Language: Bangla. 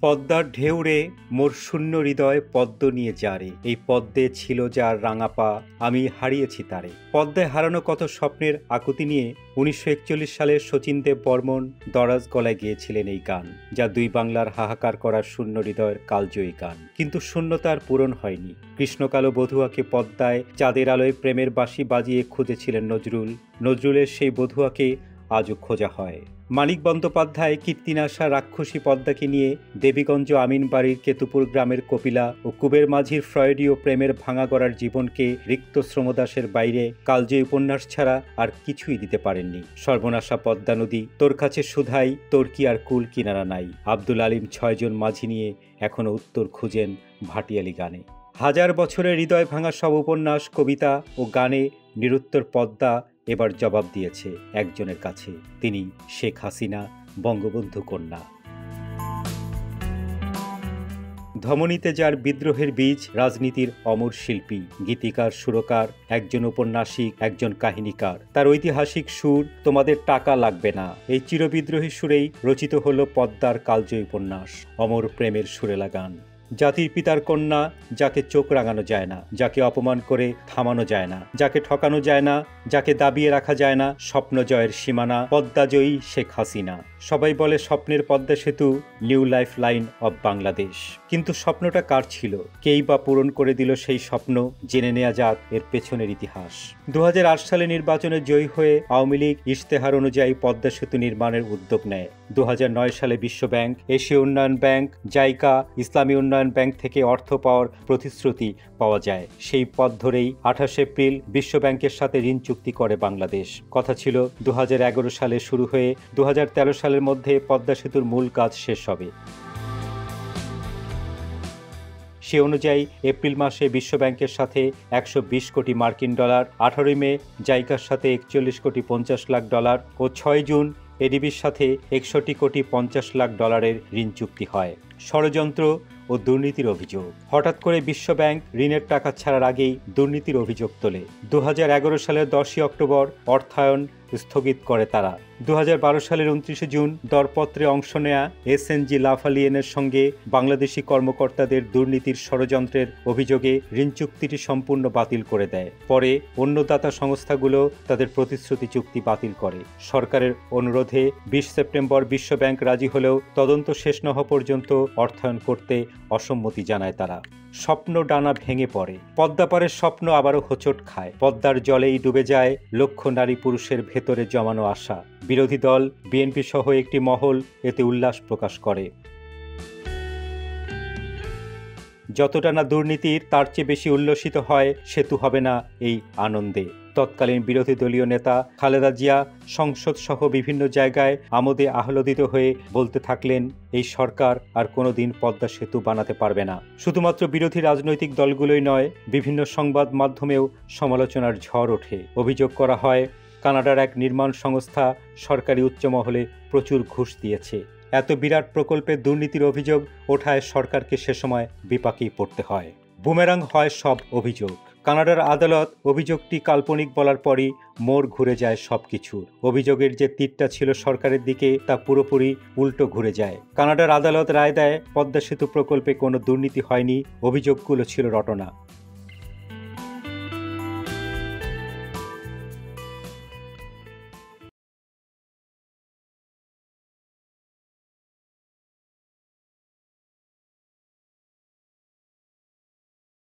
পদ্মার ঢেউরে মোর শূন্য হৃদয় পদ্ম নিয়ে যারে, এই পদ্মে ছিল যার রাঙা পা, আমি হারিয়েছি তারে। পদ্মায় হারানো কত স্বপ্নের আকুতি নিয়ে 1941 সালে শচীনদেব বর্মন দরাজ গলায় গেয়েছিলেন এই গান, যা দুই বাংলার হাহাকার করা শূন্য হৃদয়ের কালজয়ী গান। কিন্তু শূন্যতার পূরণ হয়নি। কৃষ্ণকালো বধুয়াকে পদ্মায় চাঁদের আলোয় প্রেমের বাঁশি বাজিয়ে খুঁজেছিলেন নজরুল। নজরুলের সেই বধুয়াকে আজও খোঁজা হয়। মানিক বন্দ্যোপাধ্যায় কীর্তিনাশা রাক্ষসী পদ্মাকে নিয়ে দেবীগঞ্জ আমিনবাড়ির কেতুপুর গ্রামের কপিলা ও কুবের মাঝির ফ্রয়েডীয় প্রেমের ভাঙা গড়ার জীবনকে রিক্ত শ্রমদাসের বাইরে কালজয়ী উপন্যাস ছাড়া আর কিছুই দিতে পারেননি। সর্বনাশা পদ্মা নদী, তোর কাছে সুধাই, তোর কি আর কুল কিনারা নাই। আব্দুল আলিম 6 জন মাঝি নিয়ে এখনও উত্তর খুঁজেন ভাটিয়ালি গানে। হাজার বছরের হৃদয় ভাঙা সব উপন্যাস, কবিতা ও গানে নিরুত্তর পদ্মা এবার জবাব দিয়েছে একজনের কাছে। তিনি শেখ হাসিনা, বঙ্গবন্ধু কন্যা। ধমনীতে যার বিদ্রোহের বীজ, রাজনীতির অমর শিল্পী, গীতিকার, সুরকার, একজন ঔপন্যাসিক, একজন কাহিনীকার। তার ঐতিহাসিক সুর তোমাদের টাকা লাগবে না, এই চিরবিদ্রোহী সুরেই রচিত হল পদ্মার কালজয়ী উপন্যাস অমর প্রেমের সুরেলা গান। জাতির পিতার কন্যা, যাকে চোখ রাঙানো যায় না, যাকে অপমান করে থামানো যায় না, যাকে ঠকানো যায় না, যাকে দাবিয়ে রাখা যায় না, স্বপ্ন জয়ের সীমানা, পদ্মাজয়ী শেখ হাসিনা। সবাই বলে স্বপ্নের পদ্মা সেতু, new life line of Bangladesh. কিন্তু স্বপ্নটা কার ছিল? কেই বা পূরণ করে দিল সেই স্বপ্ন? জেনে নেওয়া যাক এর পেছনের ইতিহাস। 2008 সালে নির্বাচনে জয়ী হয়ে আওয়ামী লীগ ইশতেহার অনুযায়ী পদ্মা সেতু নির্মাণের উদ্যোগ নেয়। 2009 সালে বিশ্বব্যাংক, এশীয় উন্নয়ন ব্যাংক, জাইকা, ইসলামী উন্নয়ন ব্যাংক থেকে অর্থ পাওয়ার প্রতিশ্রুতি পাওয়া যায়। সেই পথ ধরেই 28 এপ্রিল বিশ্বব্যাংকের সাথে ঋণ চুক্তি করে বাংলাদেশ। কথা ছিল 2011 সালে শুরু হয়ে 2013 সালের মধ্যে পদ্মা সেতুর মূল কাজ শেষ হবে। সে অনুযায়ী এপ্রিল মাসে বিশ্বব্যাংকের সাথে 120 কোটি মার্কিন ডলার, 18 মে জাইকার সাথে 41 কোটি 50 লাখ ডলার ও 6 জুন এডিবির সাথে 61 কোটি 50 লাখ ডলারের ঋণ চুক্তি হয়। ষড়যন্ত্র ও দুর্নীতির অভিযোগ। হঠাৎ করে বিশ্বব্যাংক ঋণের টাকা ছাড়ার আগেই দুর্নীতির অভিযোগ তোলে। 2011 সালের 10 অক্টোবর অর্থায়ন স্থগিত করে তারা। 2012 সালের 29 জুন দরপত্রে অংশ নেয়া এসএনজি লাফালিয়েনের সঙ্গে বাংলাদেশি কর্মকর্তাদের দুর্নীতির ষড়যন্ত্রের অভিযোগে ঋণ চুক্তিটি সম্পূর্ণ বাতিল করে দেয়। পরে অন্য দাতা সংস্থাগুলো তাদের প্রতিশ্রুতি চুক্তি বাতিল করে। সরকারের অনুরোধে 20 সেপ্টেম্বর বিশ্বব্যাংক রাজি হলেও তদন্ত শেষ না হওয়া পর্যন্ত অর্থায়ন করতে অসম্মতি জানায় তারা। স্বপ্ন ডানা ভেঙে পড়ে। পদ্মাপাড়ের স্বপ্ন আবারও হোঁচট খায়। পদ্মার জলেই ডুবে যায় লক্ষ নারী পুরুষের ভেতরে জমানো আশা। বিরোধী দল বিএনপি সহ একটি মহল এতে উল্লাস প্রকাশ করে। যতটা না দুর্নীতির, তার চেয়ে বেশি উল্লসিত হয় সেতু হবে না এই আনন্দে। তৎকালীন বিরোধী দলীয় নেতা খালেদা জিয়া সংসদ সহ বিভিন্ন জায়গায় আমোদে আহ্লাদিত হয়ে বলতে থাকলেন, এই সরকার আর কোনোদিন পদ্মা সেতু বানাতে পারবে না। শুধুমাত্র বিরোধী রাজনৈতিক দলগুলোই নয়, বিভিন্ন সংবাদ মাধ্যমেও সমালোচনার ঝড় ওঠে। অভিযোগ করা হয় কানাডার এক নির্মাণ সংস্থা সরকারি উচ্চমহলে প্রচুর ঘুষ দিয়েছে। এত বিরাট প্রকল্পে দুর্নীতির অভিযোগ ওঠায় সরকারকে সে সময় বিপাকেই পড়তে হয়। বুমেরাং হয় সব অভিযোগ। কানাডার আদালত অভিযোগটি কাল্পনিক বলার পরই মোড় ঘুরে যায় সবকিছুর। অভিযোগের যে তীরটা ছিল সরকারের দিকে, তা পুরোপুরি উল্টো ঘুরে যায়। কানাডার আদালত রায় দেয় পদ্মা সেতু প্রকল্পে কোনো দুর্নীতি হয়নি, অভিযোগগুলো ছিল রটনা।